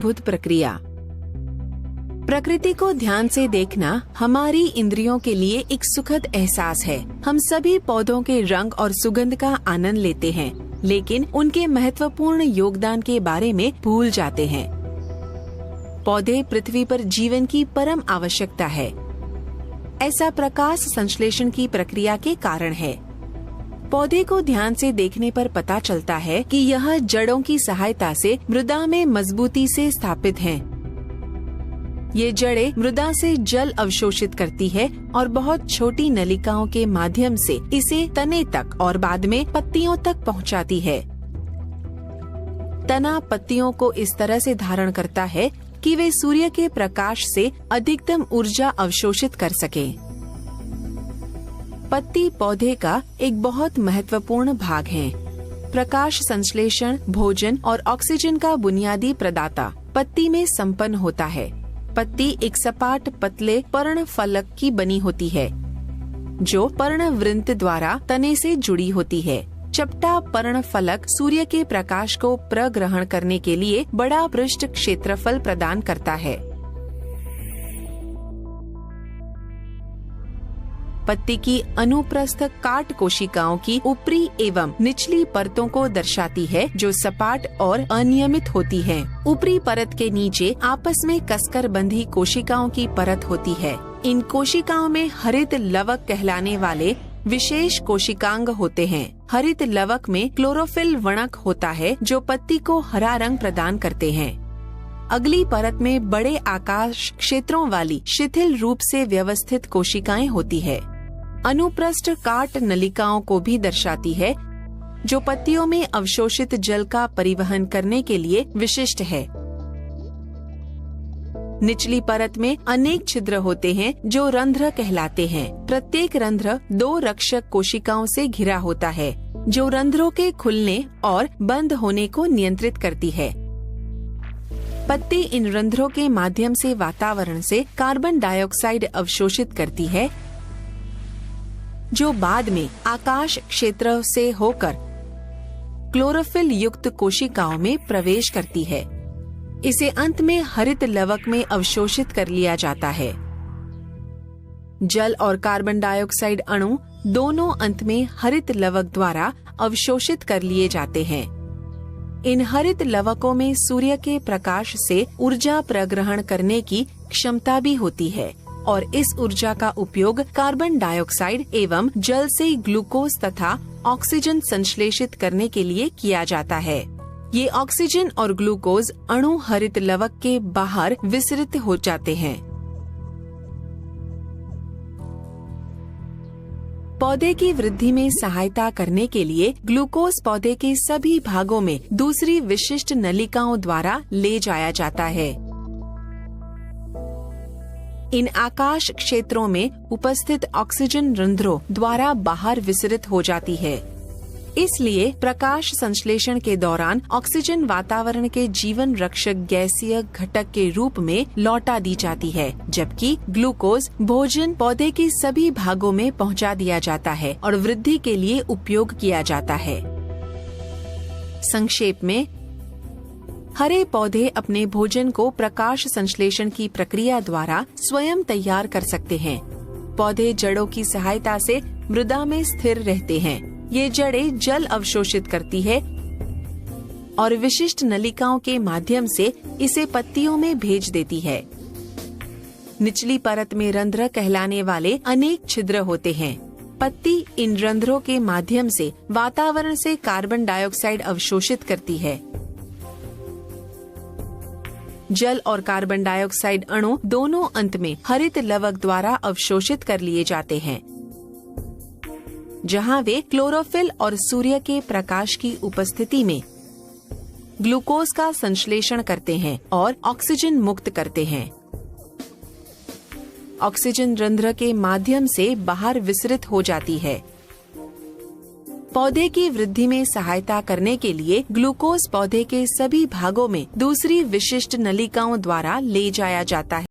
अद्भुत प्रक्रिया। प्रकृति को ध्यान से देखना हमारी इंद्रियों के लिए एक सुखद एहसास है। हम सभी पौधों के रंग और सुगंध का आनंद लेते हैं, लेकिन उनके महत्वपूर्ण योगदान के बारे में भूल जाते हैं। पौधे पृथ्वी पर जीवन की परम आवश्यकता है। ऐसा प्रकाश संश्लेषण की प्रक्रिया के कारण है। पौधे को ध्यान से देखने पर पता चलता है कि यह जड़ों की सहायता से मृदा में मजबूती से स्थापित हैं। ये जड़ें मृदा से जल अवशोषित करती है और बहुत छोटी नलिकाओं के माध्यम से इसे तने तक और बाद में पत्तियों तक पहुंचाती है। तना पत्तियों को इस तरह से धारण करता है कि वे सूर्य के प्रकाश से अधिकतम ऊर्जा अवशोषित कर सकें। पत्ती पौधे का एक बहुत महत्वपूर्ण भाग है। प्रकाश संश्लेषण, भोजन और ऑक्सीजन का बुनियादी प्रदाता पत्ती में संपन्न होता है। पत्ती एक सपाट पतले पर्णफलक की बनी होती है, जो पर्णवृंत द्वारा तने से जुड़ी होती है। चपटा पर्णफलक सूर्य के प्रकाश को प्रग्रहण करने के लिए बड़ा पृष्ठ क्षेत्रफल प्रदान करता है। पत्ती की अनुप्रस्थ काट कोशिकाओं की ऊपरी एवं निचली परतों को दर्शाती है, जो सपाट और अनियमित होती हैं। ऊपरी परत के नीचे आपस में कसकर बंधी कोशिकाओं की परत होती है। इन कोशिकाओं में हरित लवक कहलाने वाले विशेष कोशिकांग होते हैं। हरित लवक में क्लोरोफिल वणक होता है, जो पत्ती को हरा रंग प्रदान करते हैं। अगली परत में बड़े आकाश क्षेत्रों वाली शिथिल रूप से व्यवस्थित कोशिकाएं होती है। अनुप्रस्थ काट नलिकाओं को भी दर्शाती है, जो पत्तियों में अवशोषित जल का परिवहन करने के लिए विशिष्ट है। निचली परत में अनेक छिद्र होते हैं, जो रंध्र कहलाते हैं। प्रत्येक रंध्र 2 रक्षक कोशिकाओं से घिरा होता है, जो रंध्रों के खुलने और बंद होने को नियंत्रित करती है। पत्ती इन रंध्रों के माध्यम से वातावरण से कार्बन डाइऑक्साइड अवशोषित करती है, जो बाद में आकाश क्षेत्र से होकर क्लोरोफिल युक्त कोशिकाओं में प्रवेश करती है। इसे अंत में हरित लवक में अवशोषित कर लिया जाता है। जल और कार्बन डाइऑक्साइड अणु दोनों अंत में हरित लवक द्वारा अवशोषित कर लिए जाते हैं। इन हरित लवकों में सूर्य के प्रकाश से ऊर्जा प्रग्रहण करने की क्षमता भी होती है और इस ऊर्जा का उपयोग कार्बन डाइऑक्साइड एवं जल से ग्लूकोज तथा ऑक्सीजन संश्लेषित करने के लिए किया जाता है। ये ऑक्सीजन और ग्लूकोज अणु हरित लवक के बाहर विसरित हो जाते हैं। पौधे की वृद्धि में सहायता करने के लिए ग्लूकोज पौधे के सभी भागों में दूसरी विशिष्ट नलिकाओं द्वारा ले जाया जाता है। इन आकाश क्षेत्रों में उपस्थित ऑक्सीजन रंध्रों द्वारा बाहर विसरित हो जाती है। इसलिए प्रकाश संश्लेषण के दौरान ऑक्सीजन वातावरण के जीवन रक्षक गैसीय घटक के रूप में लौटा दी जाती है, जबकि ग्लूकोज भोजन पौधे के सभी भागों में पहुंचा दिया जाता है और वृद्धि के लिए उपयोग किया जाता है। संक्षेप में, हरे पौधे अपने भोजन को प्रकाश संश्लेषण की प्रक्रिया द्वारा स्वयं तैयार कर सकते हैं। पौधे जड़ों की सहायता से मृदा में स्थिर रहते हैं। ये जड़ें जल अवशोषित करती है और विशिष्ट नलिकाओं के माध्यम से इसे पत्तियों में भेज देती है। निचली परत में रंध्र कहलाने वाले अनेक छिद्र होते हैं। पत्ती इन रंध्रों के माध्यम से वातावरण से कार्बन डाइऑक्साइड अवशोषित करती है। जल और कार्बन डाइऑक्साइड अणु दोनों अंत में हरित लवक द्वारा अवशोषित कर लिए जाते हैं, जहां वे क्लोरोफिल और सूर्य के प्रकाश की उपस्थिति में ग्लूकोज का संश्लेषण करते हैं और ऑक्सीजन मुक्त करते हैं। ऑक्सीजन रंध्र के माध्यम से बाहर विसरित हो जाती है। पौधे की वृद्धि में सहायता करने के लिए ग्लूकोज पौधे के सभी भागों में दूसरी विशिष्ट नलिकाओं द्वारा ले जाया जाता है।